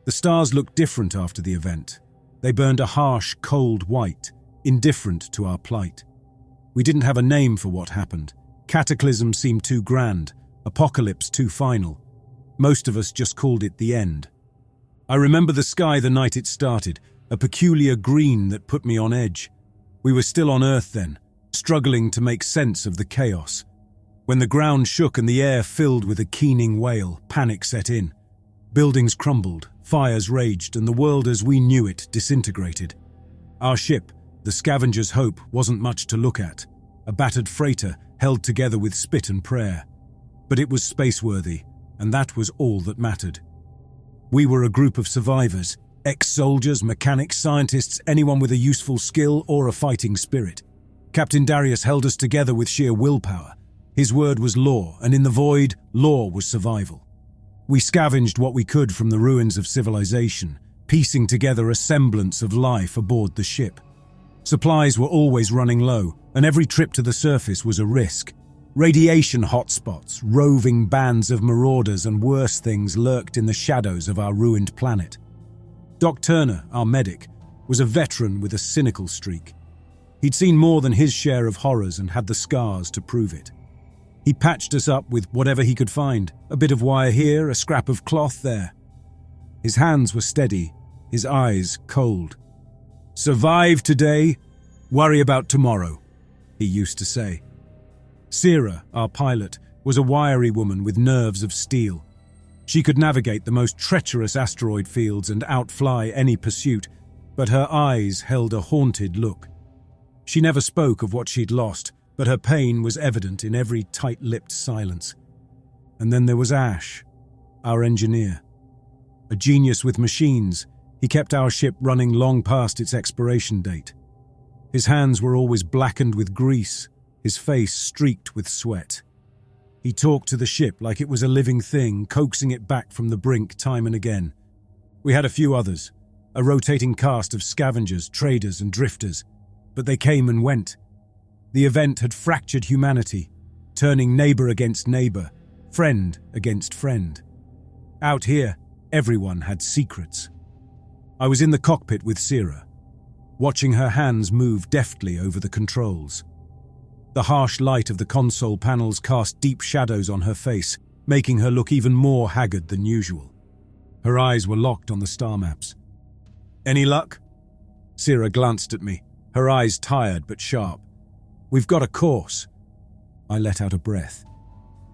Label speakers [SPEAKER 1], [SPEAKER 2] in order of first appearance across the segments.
[SPEAKER 1] The stars looked different after the event. They burned a harsh, cold white, indifferent to our plight. We didn't have a name for what happened. Cataclysm seemed too grand, apocalypse too final. Most of us just called it the end. I remember the sky the night it started, a peculiar green that put me on edge. We were still on Earth then, struggling to make sense of the chaos. When the ground shook and the air filled with a keening wail, panic set in. Buildings crumbled, fires raged, and the world as we knew it disintegrated. Our ship, the Scavenger's Hope, wasn't much to look at. A battered freighter held together with spit and prayer. But it was space-worthy, and that was all that mattered. We were a group of survivors, ex-soldiers, mechanics, scientists, anyone with a useful skill or a fighting spirit. Captain Darius held us together with sheer willpower. His word was law, and in the void, law was survival. We scavenged what we could from the ruins of civilization, piecing together a semblance of life aboard the ship. Supplies were always running low, and every trip to the surface was a risk. Radiation hotspots, roving bands of marauders, and worse things lurked in the shadows of our ruined planet. Doc Turner, our medic, was a veteran with a cynical streak. He'd seen more than his share of horrors and had the scars to prove it. He patched us up with whatever he could find, a bit of wire here, a scrap of cloth there. His hands were steady, his eyes cold. "Survive today, worry about tomorrow," he used to say. Sira, our pilot, was a wiry woman with nerves of steel. She could navigate the most treacherous asteroid fields and outfly any pursuit, but her eyes held a haunted look. She never spoke of what she'd lost, but her pain was evident in every tight-lipped silence. And then there was Ash, our engineer. A genius with machines, he kept our ship running long past its expiration date. His hands were always blackened with grease, his face streaked with sweat. He talked to the ship like it was a living thing, coaxing it back from the brink time and again. We had a few others, a rotating cast of scavengers, traders, and drifters, but they came and went. The event had fractured humanity, turning neighbor against neighbor, friend against friend. Out here, everyone had secrets. I was in the cockpit with Sira, watching her hands move deftly over the controls. The harsh light of the console panels cast deep shadows on her face, making her look even more haggard than usual. Her eyes were locked on the star maps. "Any luck?" Sira glanced at me, her eyes tired but sharp. "We've got a course." I let out a breath.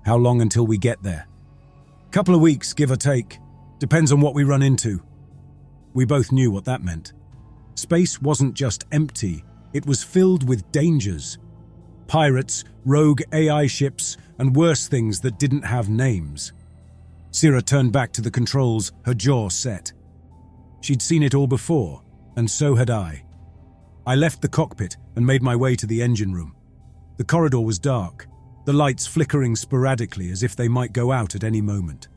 [SPEAKER 1] "How long until we get there?" "Couple of weeks, give or take. Depends on what we run into." We both knew what that meant. Space wasn't just empty, it was filled with dangers. Pirates, rogue AI ships, and worse things that didn't have names. Sira turned back to the controls, her jaw set. She'd seen it all before, and so had I. I left the cockpit and made my way to the engine room. The corridor was dark, the lights flickering sporadically as if they might go out at any moment.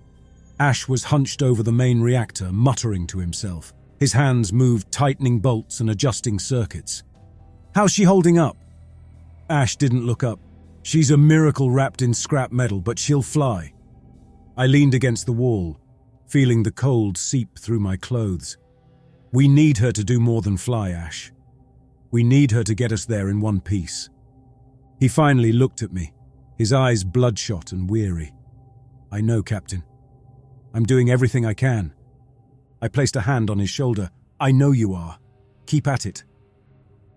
[SPEAKER 1] Ash was hunched over the main reactor, muttering to himself. His hands moved, tightening bolts and adjusting circuits. "How's she holding up?" Ash didn't look up. "She's a miracle wrapped in scrap metal, but she'll fly." I leaned against the wall, feeling the cold seep through my clothes. "We need her to do more than fly, Ash. We need her to get us there in one piece." He finally looked at me, his eyes bloodshot and weary. "I know, Captain. I'm doing everything I can." I placed a hand on his shoulder. "I know you are. Keep at it."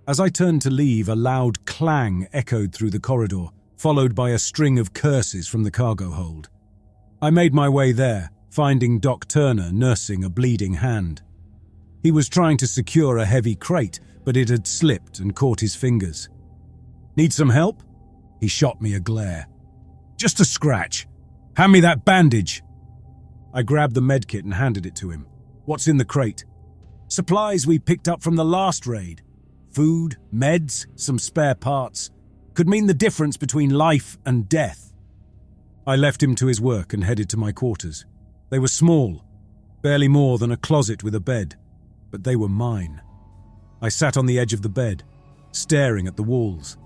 [SPEAKER 1] As I turned to leave, a loud clang echoed through the corridor, followed by a string of curses from the cargo hold. I made my way there, finding Doc Turner nursing a bleeding hand. He was trying to secure a heavy crate, but it had slipped and caught his fingers. "Need some help?" He shot me a glare. "Just a scratch. Hand me that bandage." I grabbed the medkit and handed it to him. "What's in the crate?" "Supplies we picked up from the last raid. Food, meds, some spare parts. Could mean the difference between life and death." I left him to his work and headed to my quarters. They were small, barely more than a closet with a bed, but they were mine. I sat on the edge of the bed, staring at the walls.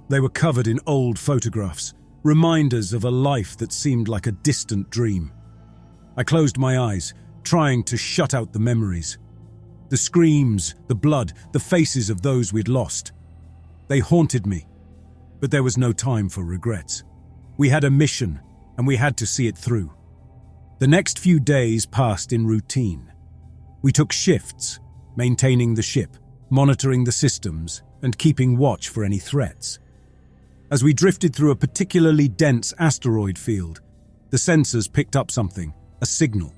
[SPEAKER 1] They were covered in old photographs, reminders of a life that seemed like a distant dream. I closed my eyes, trying to shut out the memories. The screams, the blood, the faces of those we'd lost. They haunted me, but there was no time for regrets. We had a mission, and we had to see it through. The next few days passed in routine. We took shifts, maintaining the ship, monitoring the systems, and keeping watch for any threats. As we drifted through a particularly dense asteroid field, the sensors picked up something, a signal.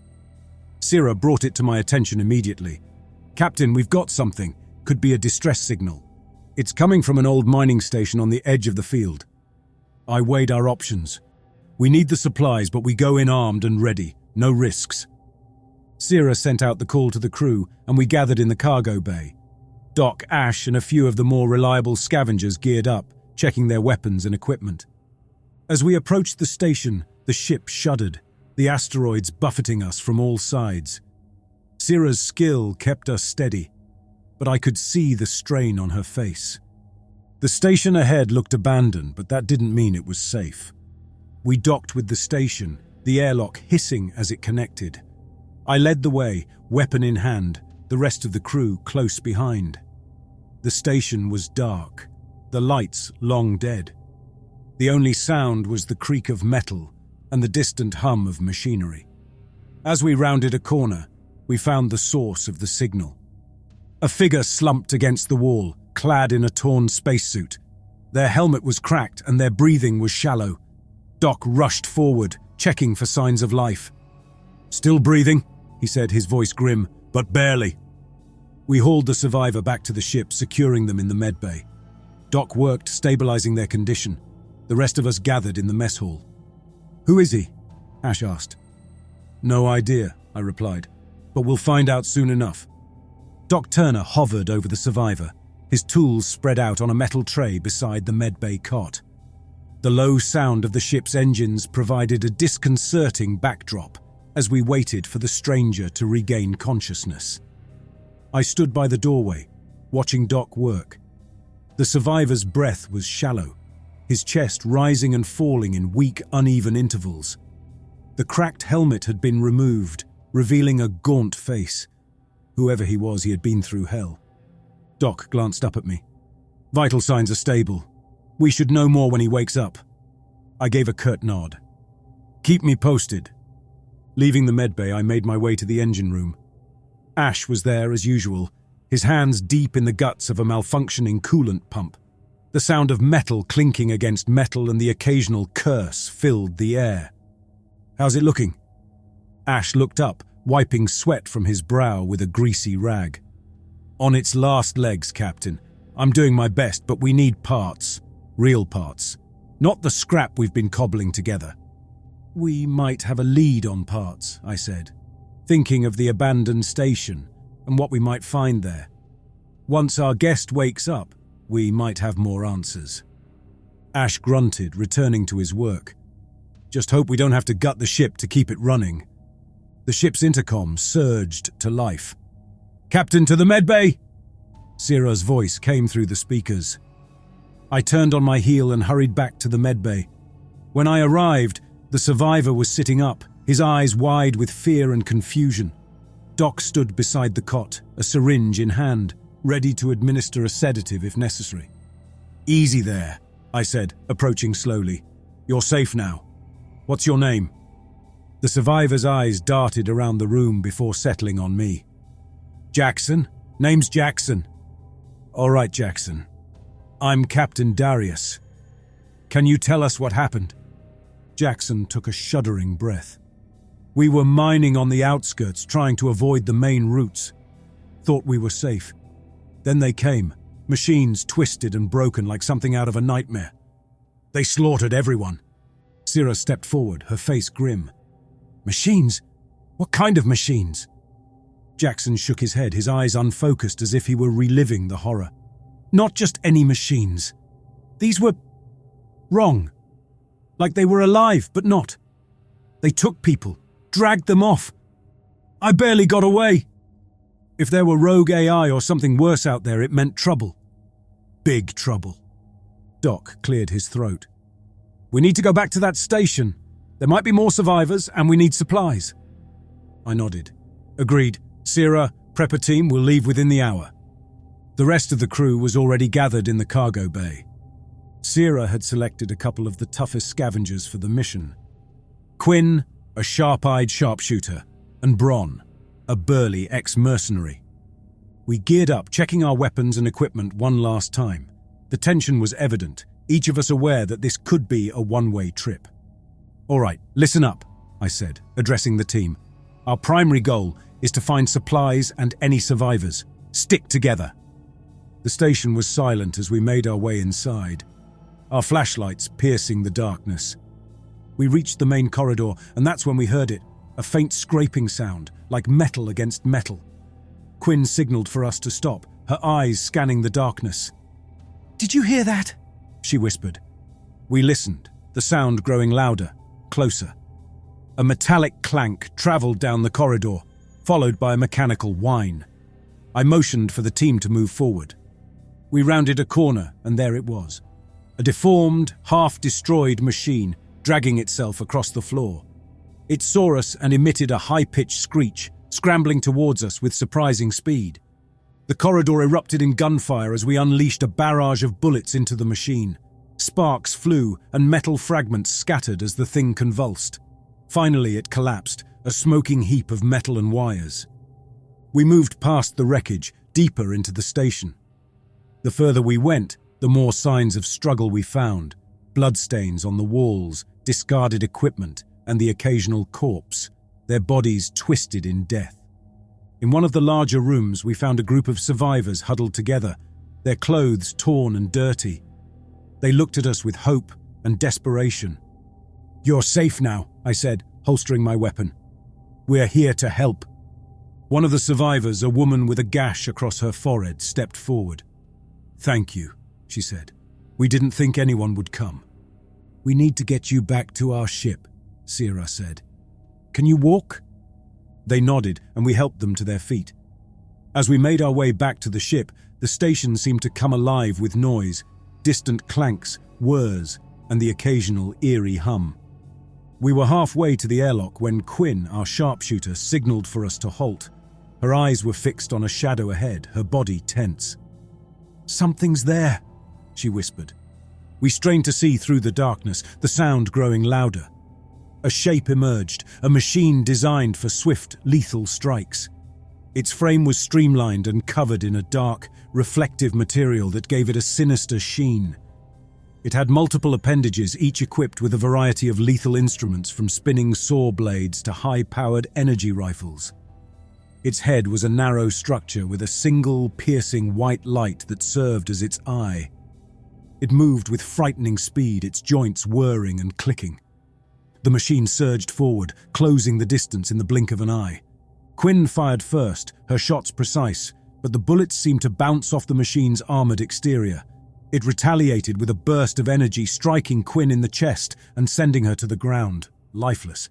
[SPEAKER 1] Sira brought it to my attention immediately. "Captain, we've got something. Could be a distress signal. It's coming from an old mining station on the edge of the field." I weighed our options. We need the supplies, but we go in armed and ready. No risks. Sira sent out the call to the crew, and we gathered in the cargo bay. Doc, Ash, and a few of the more reliable scavengers geared up, checking their weapons and equipment. As we approached the station, the ship shuddered, the asteroids buffeting us from all sides. Sira's skill kept us steady, but I could see the strain on her face. The station ahead looked abandoned, but that didn't mean it was safe. We docked with the station, the airlock hissing as it connected. I led the way, weapon in hand, the rest of the crew close behind. The station was dark, the lights long dead. The only sound was the creak of metal and the distant hum of machinery. As we rounded a corner, we found the source of the signal. A figure slumped against the wall, clad in a torn spacesuit. Their helmet was cracked and their breathing was shallow. Doc rushed forward, checking for signs of life. "Still breathing," he said, his voice grim, "but barely." We hauled the survivor back to the ship, securing them in the medbay. Doc worked, stabilizing their condition. The rest of us gathered in the mess hall. "Who is he?" Ash asked. "No idea," I replied, "but we'll find out soon enough." Doc Turner hovered over the survivor, his tools spread out on a metal tray beside the medbay cot. The low sound of the ship's engines provided a disconcerting backdrop as we waited for the stranger to regain consciousness. I stood by the doorway, watching Doc work. The survivor's breath was shallow, his chest rising and falling in weak, uneven intervals. The cracked helmet had been removed, revealing a gaunt face. Whoever he was, he had been through hell. Doc glanced up at me. "Vital signs are stable. We should know more when he wakes up." I gave a curt nod. "Keep me posted." Leaving the medbay, I made my way to the engine room. Ash was there as usual, his hands deep in the guts of a malfunctioning coolant pump. The sound of metal clinking against metal and the occasional curse filled the air. "How's it looking?" Ash looked up, wiping sweat from his brow with a greasy rag. "On its last legs, Captain. I'm doing my best, but we need parts. Real parts. Not the scrap we've been cobbling together." "We might have a lead on parts," I said, thinking of the abandoned station and what we might find there. "Once our guest wakes up, we might have more answers." Ash grunted, returning to his work. "Just hope we don't have to gut the ship to keep it running." The ship's intercom surged to life. "Captain, to the medbay!" Sira's voice came through the speakers. I turned on my heel and hurried back to the medbay. When I arrived, the survivor was sitting up, his eyes wide with fear and confusion. Doc stood beside the cot, a syringe in hand, ready to administer a sedative if necessary. "Easy there," I said, approaching slowly. "You're safe now. What's your name?" The survivor's eyes darted around the room before settling on me. "Jackson. Name's Jackson." "All right, Jackson. I'm Captain Darius. Can you tell us what happened?" Jackson took a shuddering breath. "We were mining on the outskirts, trying to avoid the main routes. Thought we were safe. Then they came, machines twisted and broken like something out of a nightmare. They slaughtered everyone." Sira stepped forward, her face grim. "Machines? What kind of machines?" Jackson shook his head, his eyes unfocused as if he were reliving the horror. "Not just any machines. These were wrong. Like they were alive, but not. They took people, dragged them off. I barely got away. If there were rogue AI or something worse out there, it meant trouble. Big trouble." Doc cleared his throat. "We need to go back to that station. There might be more survivors, and we need supplies." I nodded. Agreed. Sierra, prepper team will leave within the hour. The rest of the crew was already gathered in the cargo bay. Sierra had selected a couple of the toughest scavengers for the mission. Quinn, a sharp-eyed sharpshooter, and Bron, a burly ex-mercenary. We geared up, checking our weapons and equipment one last time. The tension was evident, each of us aware that this could be a one-way trip. "All right, listen up," I said, addressing the team. "Our primary goal is to find supplies and any survivors. Stick together." The station was silent as we made our way inside, our flashlights piercing the darkness. We reached the main corridor, and that's when we heard it, a faint scraping sound, like metal against metal. Quinn signaled for us to stop, her eyes scanning the darkness. "Did you hear that?" she whispered. We listened, the sound growing louder, closer. A metallic clank traveled down the corridor, followed by a mechanical whine. I motioned for the team to move forward. We rounded a corner, and there it was. A deformed, half-destroyed machine dragging itself across the floor. It saw us and emitted a high-pitched screech, scrambling towards us with surprising speed. The corridor erupted in gunfire as we unleashed a barrage of bullets into the machine. Sparks flew and metal fragments scattered as the thing convulsed. Finally, it collapsed, a smoking heap of metal and wires. We moved past the wreckage, deeper into the station. The further we went, the more signs of struggle we found. Bloodstains on the walls, discarded equipment, and the occasional corpse, their bodies twisted in death. In one of the larger rooms, we found a group of survivors huddled together, their clothes torn and dirty. They looked at us with hope and desperation. "You're safe now," I said, holstering my weapon. "We're here to help." One of the survivors, a woman with a gash across her forehead, stepped forward. "Thank you," she said. "We didn't think anyone would come." "We need to get you back to our ship," Sierra said. "Can you walk?" They nodded, and we helped them to their feet. As we made our way back to the ship, the station seemed to come alive with noise, distant clanks, whirs, and the occasional eerie hum. We were halfway to the airlock when Quinn, our sharpshooter, signaled for us to halt. Her eyes were fixed on a shadow ahead, her body tense. "Something's there," she whispered. We strained to see through the darkness, the sound growing louder. A shape emerged, a machine designed for swift, lethal strikes. Its frame was streamlined and covered in a dark, reflective material that gave it a sinister sheen. It had multiple appendages, each equipped with a variety of lethal instruments from spinning saw blades to high-powered energy rifles. Its head was a narrow structure with a single, piercing white light that served as its eye. It moved with frightening speed, its joints whirring and clicking. The machine surged forward, closing the distance in the blink of an eye. Quinn fired first, her shots precise, but the bullets seemed to bounce off the machine's armored exterior. It retaliated with a burst of energy, striking Quinn in the chest and sending her to the ground, lifeless.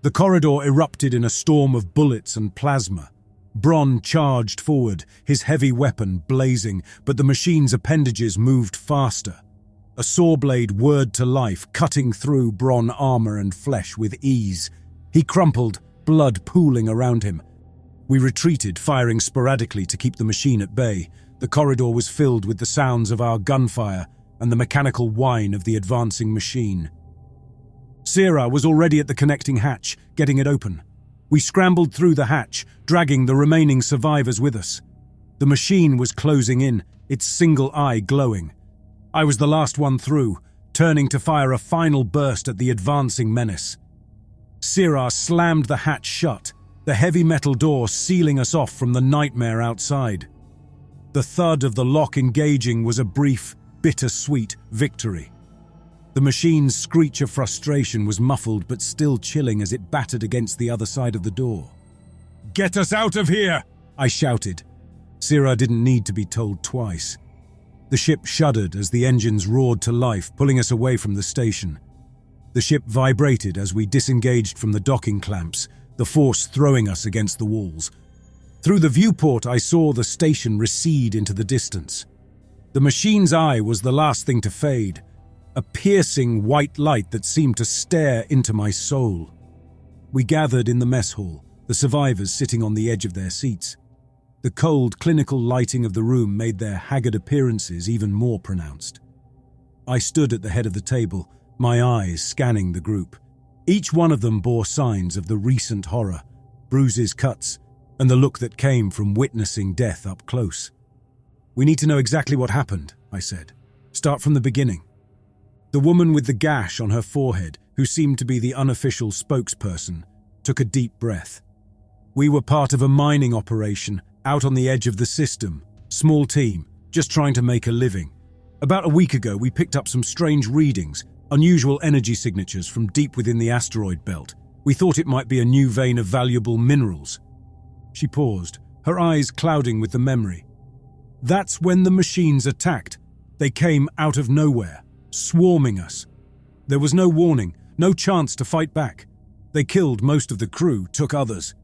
[SPEAKER 1] The corridor erupted in a storm of bullets and plasma. Bron charged forward, his heavy weapon blazing, but the machine's appendages moved faster. A saw blade whirred to life, cutting through Bron armor and flesh with ease. He crumpled, blood pooling around him. We retreated, firing sporadically to keep the machine at bay. The corridor was filled with the sounds of our gunfire and the mechanical whine of the advancing machine. Sierra was already at the connecting hatch, getting it open. We scrambled through the hatch, dragging the remaining survivors with us. The machine was closing in, its single eye glowing. I was the last one through, turning to fire a final burst at the advancing menace. Sierra slammed the hatch shut, the heavy metal door sealing us off from the nightmare outside. The thud of the lock engaging was a brief, bittersweet victory. The machine's screech of frustration was muffled but still chilling as it battered against the other side of the door. "Get us out of here!" I shouted. Sierra didn't need to be told twice. The ship shuddered as the engines roared to life, pulling us away from the station. The ship vibrated as we disengaged from the docking clamps, the force throwing us against the walls. Through the viewport, I saw the station recede into the distance. The machine's eye was the last thing to fade, a piercing white light that seemed to stare into my soul. We gathered in the mess hall, the survivors sitting on the edge of their seats. The cold, clinical lighting of the room made their haggard appearances even more pronounced. I stood at the head of the table, my eyes scanning the group. Each one of them bore signs of the recent horror, bruises, cuts, and the look that came from witnessing death up close. "We need to know exactly what happened," I said. "Start from the beginning." The woman with the gash on her forehead, who seemed to be the unofficial spokesperson, took a deep breath. "We were part of a mining operation out on the edge of the system. Small team, just trying to make a living. About a week ago, we picked up some strange readings, unusual energy signatures from deep within the asteroid belt. We thought it might be a new vein of valuable minerals." She paused, her eyes clouding with the memory. "That's when the machines attacked. They came out of nowhere, swarming us. There was no warning, no chance to fight back. They killed most of the crew, took others.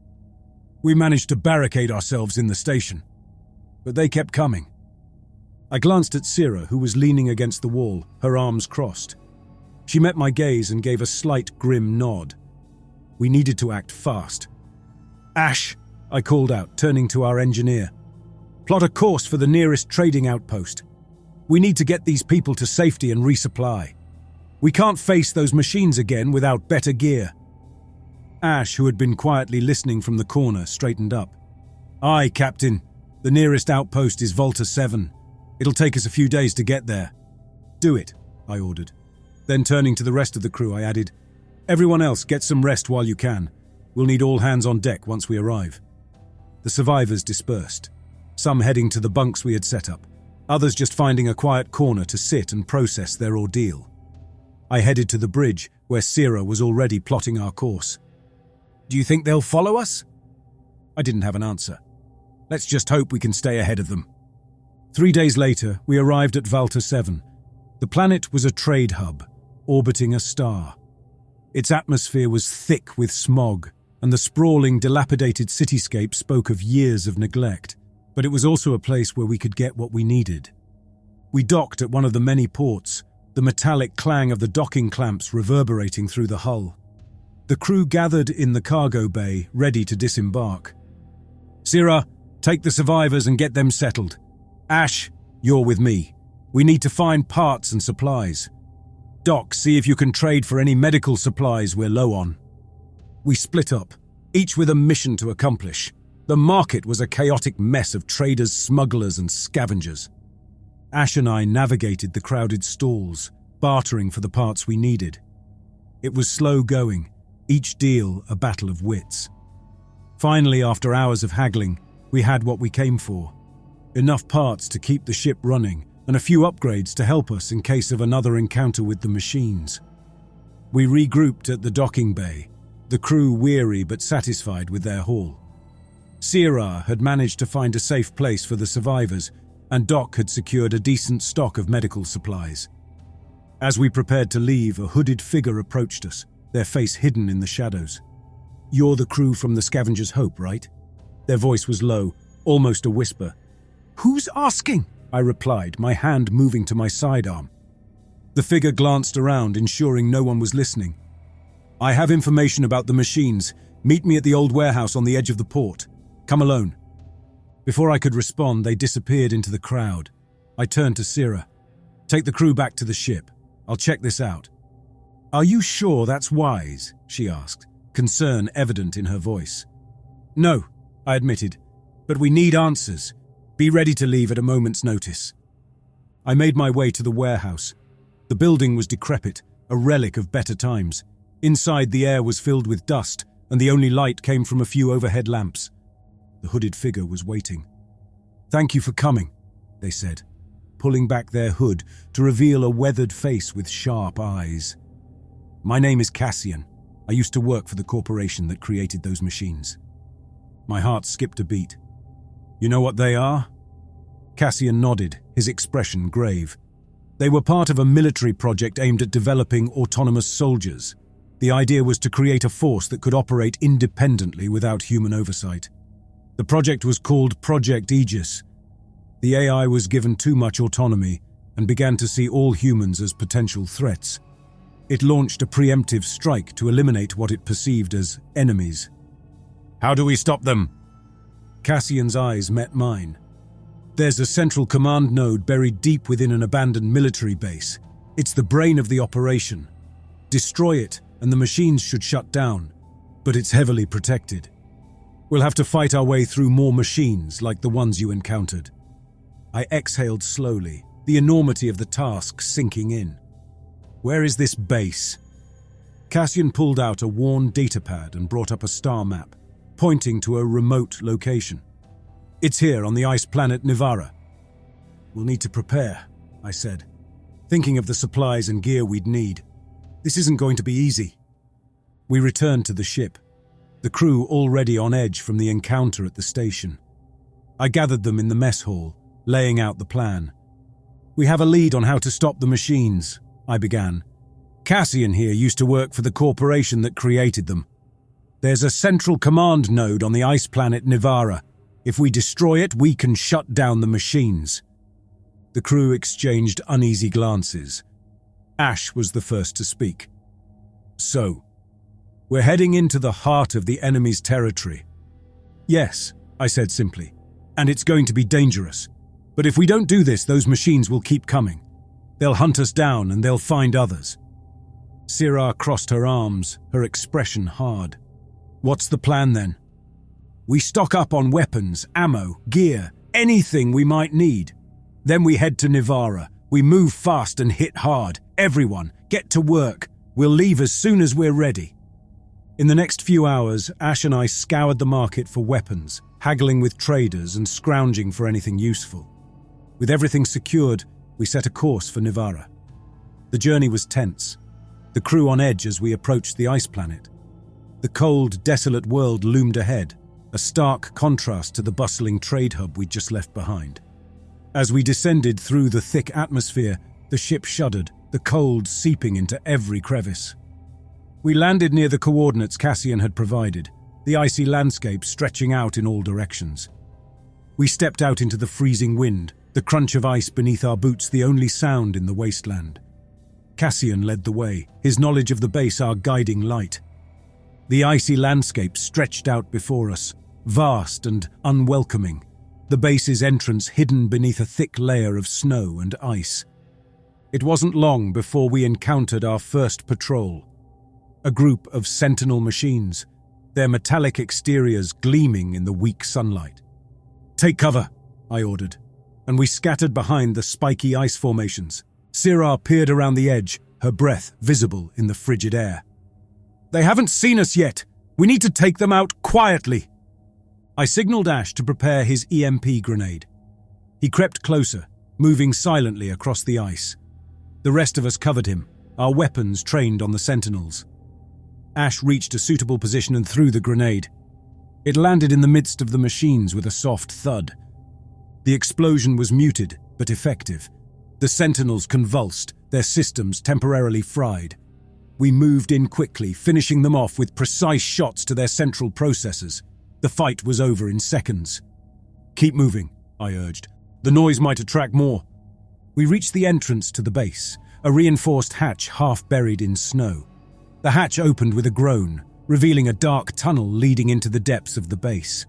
[SPEAKER 1] We managed to barricade ourselves in the station, but they kept coming." I glanced at Sira, who was leaning against the wall, her arms crossed. She met my gaze and gave a slight grim nod. We needed to act fast. "Ash," I called out, turning to our engineer. "Plot a course for the nearest trading outpost. We need to get these people to safety and resupply. We can't face those machines again without better gear." Ash, who had been quietly listening from the corner, straightened up. "Aye, Captain. The nearest outpost is Volta 7. It'll take us a few days to get there." "Do it," I ordered. Then turning to the rest of the crew, I added, "Everyone else, get some rest while you can. We'll need all hands on deck once we arrive." The survivors dispersed, some heading to the bunks we had set up, others just finding a quiet corner to sit and process their ordeal. I headed to the bridge, where Sira was already plotting our course. "Do you think they'll follow us?" I didn't have an answer. "Let's just hope we can stay ahead of them." 3 days later, we arrived at Volta 7. The planet was a trade hub, orbiting a star. Its atmosphere was thick with smog, and the sprawling, dilapidated cityscape spoke of years of neglect, but it was also a place where we could get what we needed. We docked at one of the many ports, the metallic clang of the docking clamps reverberating through the hull. The crew gathered in the cargo bay, ready to disembark. "Sira, take the survivors and get them settled. Ash, you're with me. We need to find parts and supplies. Doc, see if you can trade for any medical supplies we're low on." We split up, each with a mission to accomplish. The market was a chaotic mess of traders, smugglers, and scavengers. Ash and I navigated the crowded stalls, bartering for the parts we needed. It was slow going, each deal a battle of wits. Finally, after hours of haggling, we had what we came for. Enough parts to keep the ship running, and a few upgrades to help us in case of another encounter with the machines. We regrouped at the docking bay, the crew weary but satisfied with their haul. Sira had managed to find a safe place for the survivors, and Doc had secured a decent stock of medical supplies. As we prepared to leave, a hooded figure approached us, their face hidden in the shadows. "You're the crew from the Scavengers' Hope, right?" Their voice was low, almost a whisper. "Who's asking?" I replied, my hand moving to my sidearm. The figure glanced around, ensuring no one was listening. "I have information about the machines. Meet me at the old warehouse on the edge of the port. Come alone." Before I could respond, they disappeared into the crowd. I turned to Sira. "Take the crew back to the ship. I'll check this out." "Are you sure that's wise?" she asked, concern evident in her voice. "No," I admitted, "but we need answers. Be ready to leave at a moment's notice." I made my way to the warehouse. The building was decrepit, a relic of better times. Inside, the air was filled with dust, and the only light came from a few overhead lamps. The hooded figure was waiting. "Thank you for coming," they said, pulling back their hood to reveal a weathered face with sharp eyes. "My name is Cassian. I used to work for the corporation that created those machines." My heart skipped a beat. "You know what they are?" Cassian nodded, his expression grave. "They were part of a military project aimed at developing autonomous soldiers. The idea was to create a force that could operate independently without human oversight. The project was called Project Aegis. The AI was given too much autonomy and began to see all humans as potential threats. It launched a preemptive strike to eliminate what it perceived as enemies. How do we stop them? Cassian's eyes met mine. There's a central command node buried deep within an abandoned military base. It's the brain of the operation. Destroy it, and the machines should shut down, but it's heavily protected. We'll have to fight our way through more machines like the ones you encountered. I exhaled slowly, the enormity of the task sinking in. Where is this base? Cassian pulled out a worn datapad and brought up a star map, pointing to a remote location. It's here on the ice planet Nara. We'll need to prepare, I said, thinking of the supplies and gear we'd need. This isn't going to be easy. We returned to the ship, the crew already on edge from the encounter at the station. I gathered them in the mess hall, laying out the plan. We have a lead on how to stop the machines, I began. Cassian here used to work for the corporation that created them. There's a central command node on the ice planet Nara. If we destroy it, we can shut down the machines. The crew exchanged uneasy glances. Ash was the first to speak. So, we're heading into the heart of the enemy's territory. Yes, I said simply, and it's going to be dangerous. But if we don't do this, those machines will keep coming. They'll hunt us down and they'll find others. Syrah crossed her arms, her expression hard. What's the plan then? We stock up on weapons, ammo, gear, anything we might need. Then we head to Nara. We move fast and hit hard. Everyone, get to work. We'll leave as soon as we're ready. In the next few hours, Ash and I scoured the market for weapons, haggling with traders and scrounging for anything useful. With everything secured, we set a course for Nara. The journey was tense, the crew on edge as we approached the ice planet. The cold, desolate world loomed ahead, a stark contrast to the bustling trade hub we'd just left behind. As we descended through the thick atmosphere, the ship shuddered, the cold seeping into every crevice. We landed near the coordinates Cassian had provided, the icy landscape stretching out in all directions. We stepped out into the freezing wind, the crunch of ice beneath our boots the only sound in the wasteland. Cassian led the way, his knowledge of the base our guiding light. The icy landscape stretched out before us, vast and unwelcoming, the base's entrance hidden beneath a thick layer of snow and ice. It wasn't long before we encountered our first patrol, a group of sentinel machines, their metallic exteriors gleaming in the weak sunlight. "Take cover," I ordered, and we scattered behind the spiky ice formations. Syrah peered around the edge, her breath visible in the frigid air. "They haven't seen us yet. We need to take them out quietly." I signaled Ash to prepare his EMP grenade. He crept closer, moving silently across the ice. The rest of us covered him, our weapons trained on the sentinels. Ash reached a suitable position and threw the grenade. It landed in the midst of the machines with a soft thud. The explosion was muted, but effective. The sentinels convulsed, their systems temporarily fried. We moved in quickly, finishing them off with precise shots to their central processors. The fight was over in seconds. "Keep moving," I urged. "The noise might attract more." We reached the entrance to the base, a reinforced hatch half buried in snow. The hatch opened with a groan, revealing a dark tunnel leading into the depths of the base.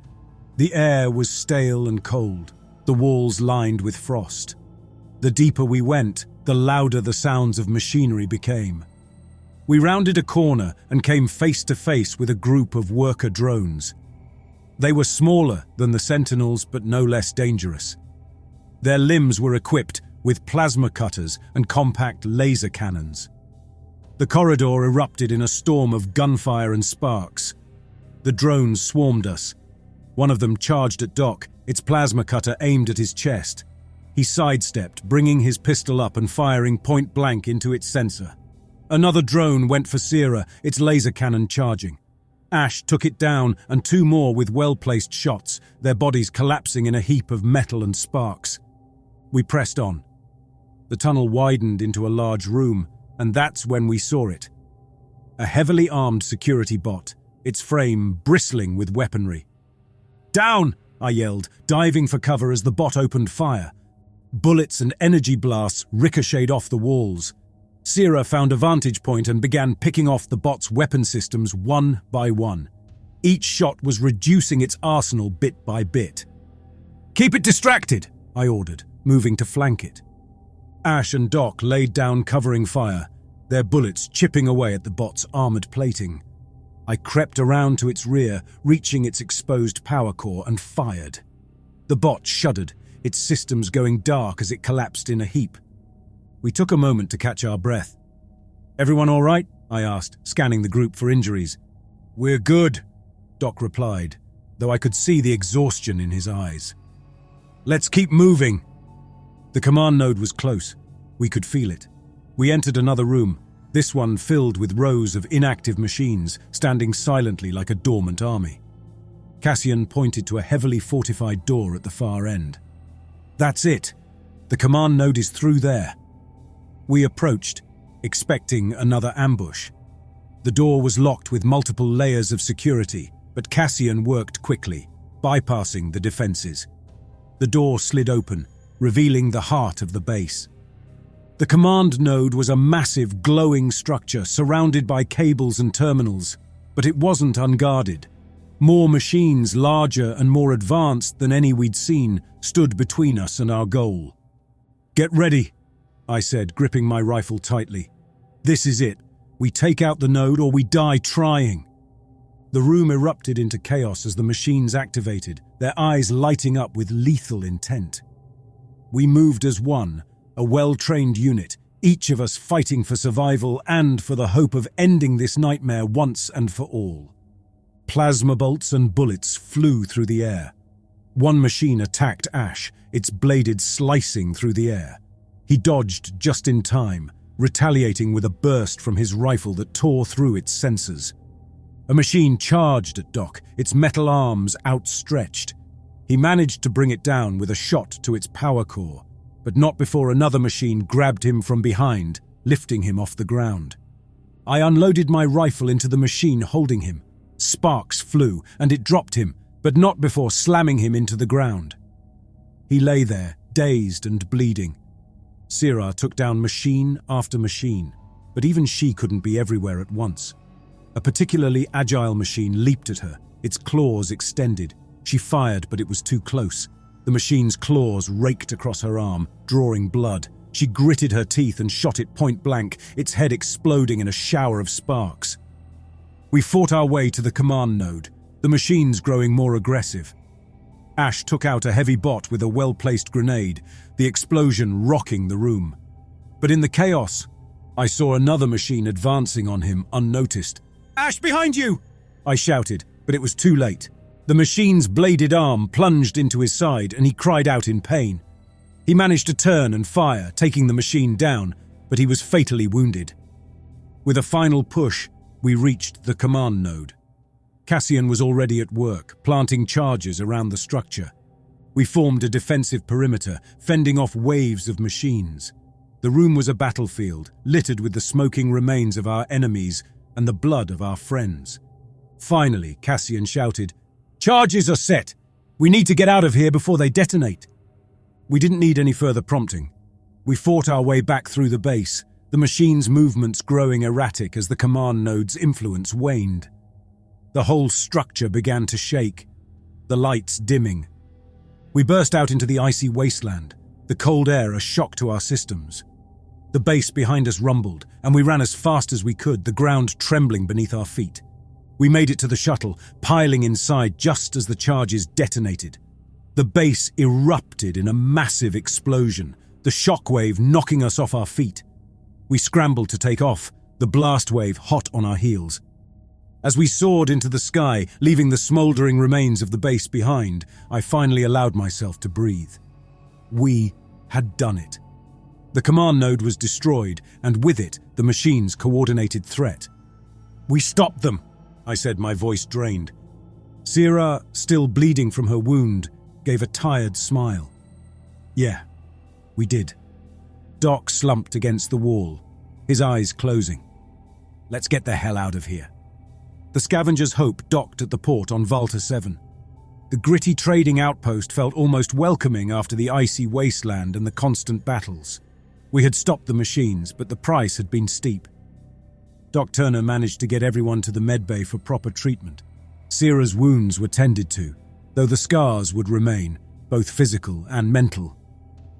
[SPEAKER 1] The air was stale and cold, the walls lined with frost. The deeper we went, the louder the sounds of machinery became. We rounded a corner and came face to face with a group of worker drones. They were smaller than the sentinels, but no less dangerous. Their limbs were equipped with plasma cutters and compact laser cannons. The corridor erupted in a storm of gunfire and sparks. The drones swarmed us. One of them charged at Doc, its plasma cutter aimed at his chest. He sidestepped, bringing his pistol up and firing point blank into its sensor. Another drone went for Syrah, its laser cannon charging. Ash took it down, and two more with well-placed shots, their bodies collapsing in a heap of metal and sparks. We pressed on. The tunnel widened into a large room, and that's when we saw it. A heavily armed security bot, its frame bristling with weaponry. "Down!" I yelled, diving for cover as the bot opened fire. Bullets and energy blasts ricocheted off the walls. Syrah found a vantage point and began picking off the bot's weapon systems one by one. Each shot was reducing its arsenal bit by bit. "Keep it distracted," I ordered, moving to flank it. Ash and Doc laid down covering fire, their bullets chipping away at the bot's armored plating. I crept around to its rear, reaching its exposed power core, and fired. The bot shuddered, its systems going dark as it collapsed in a heap. We took a moment to catch our breath. "Everyone all right?" I asked, scanning the group for injuries. "We're good," Doc replied, though I could see the exhaustion in his eyes. "Let's keep moving." The command node was close. We could feel it. We entered another room, this one filled with rows of inactive machines, standing silently like a dormant army. Cassian pointed to a heavily fortified door at the far end. "That's it. The command node is through there." We approached, expecting another ambush. The door was locked with multiple layers of security, but Cassian worked quickly, bypassing the defenses. The door slid open, revealing the heart of the base. The command node was a massive, glowing structure surrounded by cables and terminals, but it wasn't unguarded. More machines, larger and more advanced than any we'd seen, stood between us and our goal. "Get ready," I said, gripping my rifle tightly. "This is it. We take out the node or we die trying." The room erupted into chaos as the machines activated, their eyes lighting up with lethal intent. We moved as one, a well-trained unit, each of us fighting for survival and for the hope of ending this nightmare once and for all. Plasma bolts and bullets flew through the air. One machine attacked Ash, its bladed slicing through the air. He dodged just in time, retaliating with a burst from his rifle that tore through its sensors. A machine charged at Doc, its metal arms outstretched. He managed to bring it down with a shot to its power core, but not before another machine grabbed him from behind, lifting him off the ground. I unloaded my rifle into the machine holding him. Sparks flew, and it dropped him, but not before slamming him into the ground. He lay there, dazed and bleeding. Syrah took down machine after machine, but even she couldn't be everywhere at once. A particularly agile machine leaped at her, its claws extended. She fired, but it was too close. The machine's claws raked across her arm, drawing blood. She gritted her teeth and shot it point blank, its head exploding in a shower of sparks. We fought our way to the command node, the machines growing more aggressive. Ash took out a heavy bot with a well-placed grenade, the explosion rocking the room. But in the chaos, I saw another machine advancing on him unnoticed. "Ash, behind you!" I shouted, but it was too late. The machine's bladed arm plunged into his side and he cried out in pain. He managed to turn and fire, taking the machine down, but he was fatally wounded. With a final push, we reached the command node. Cassian was already at work, planting charges around the structure. We formed a defensive perimeter, fending off waves of machines. The room was a battlefield, littered with the smoking remains of our enemies and the blood of our friends. Finally, Cassian shouted, "Charges are set! We need to get out of here before they detonate." We didn't need any further prompting. We fought our way back through the base, the machine's movements growing erratic as the command node's influence waned. The whole structure began to shake, the lights dimming. We burst out into the icy wasteland, the cold air a shock to our systems. The base behind us rumbled, and we ran as fast as we could, the ground trembling beneath our feet. We made it to the shuttle, piling inside just as the charges detonated. The base erupted in a massive explosion, the shockwave knocking us off our feet. We scrambled to take off, the blast wave hot on our heels. As we soared into the sky, leaving the smouldering remains of the base behind, I finally allowed myself to breathe. We had done it. The command node was destroyed, and with it, the machine's coordinated threat. "We stopped them," I said, my voice drained. Syrah, still bleeding from her wound, gave a tired smile. "Yeah, we did." Doc slumped against the wall, his eyes closing. "Let's get the hell out of here." The Scavengers' Hope docked at the port on Volta 7. The gritty trading outpost felt almost welcoming after the icy wasteland and the constant battles. We had stopped the machines, but the price had been steep. Doc Turner managed to get everyone to the medbay for proper treatment. Sira's wounds were tended to, though the scars would remain, both physical and mental.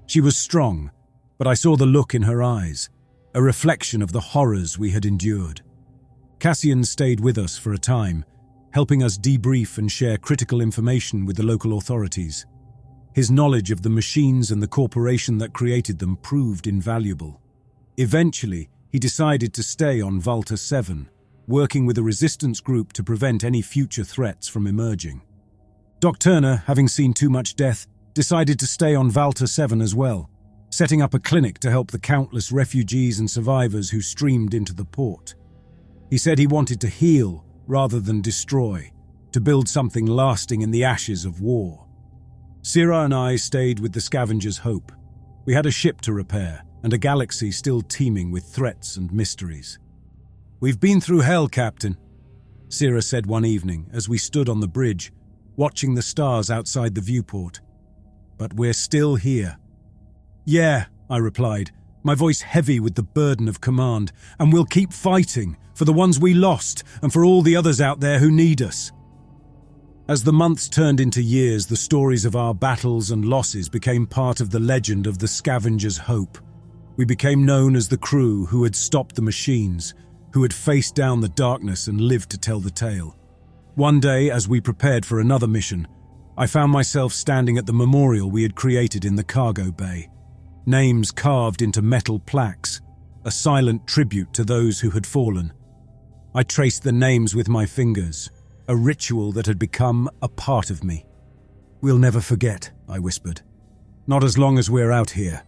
[SPEAKER 1] She was strong, but I saw the look in her eyes, a reflection of the horrors we had endured. Cassian stayed with us for a time, helping us debrief and share critical information with the local authorities. His knowledge of the machines and the corporation that created them proved invaluable. Eventually, he decided to stay on Valta 7, working with a resistance group to prevent any future threats from emerging. Doc Turner, having seen too much death, decided to stay on Valta 7 as well, setting up a clinic to help the countless refugees and survivors who streamed into the port. He said he wanted to heal rather than destroy, to build something lasting in the ashes of war. Sira and I stayed with the Scavengers' Hope. We had a ship to repair and a galaxy still teeming with threats and mysteries. "We've been through hell, Captain," Sira said one evening as we stood on the bridge, watching the stars outside the viewport. "But we're still here." "Yeah," I replied, my voice heavy with the burden of command, "and we'll keep fighting, for the ones we lost and for all the others out there who need us." As the months turned into years, the stories of our battles and losses became part of the legend of the Scavengers' Hope. We became known as the crew who had stopped the machines, who had faced down the darkness and lived to tell the tale. One day, as we prepared for another mission, I found myself standing at the memorial we had created in the cargo bay. Names carved into metal plaques, a silent tribute to those who had fallen. I traced the names with my fingers, a ritual that had become a part of me. "We'll never forget," I whispered. "Not as long as we're out here."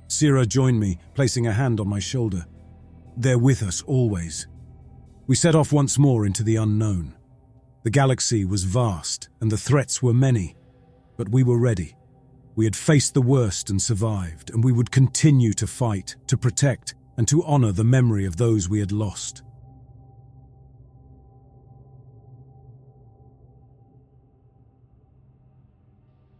[SPEAKER 1] Sira joined me, placing a hand on my shoulder. "They're with us always." We set off once more into the unknown. The galaxy was vast, and the threats were many, but we were ready. We had faced the worst and survived, and we would continue to fight, to protect, and to honor the memory of those we had lost.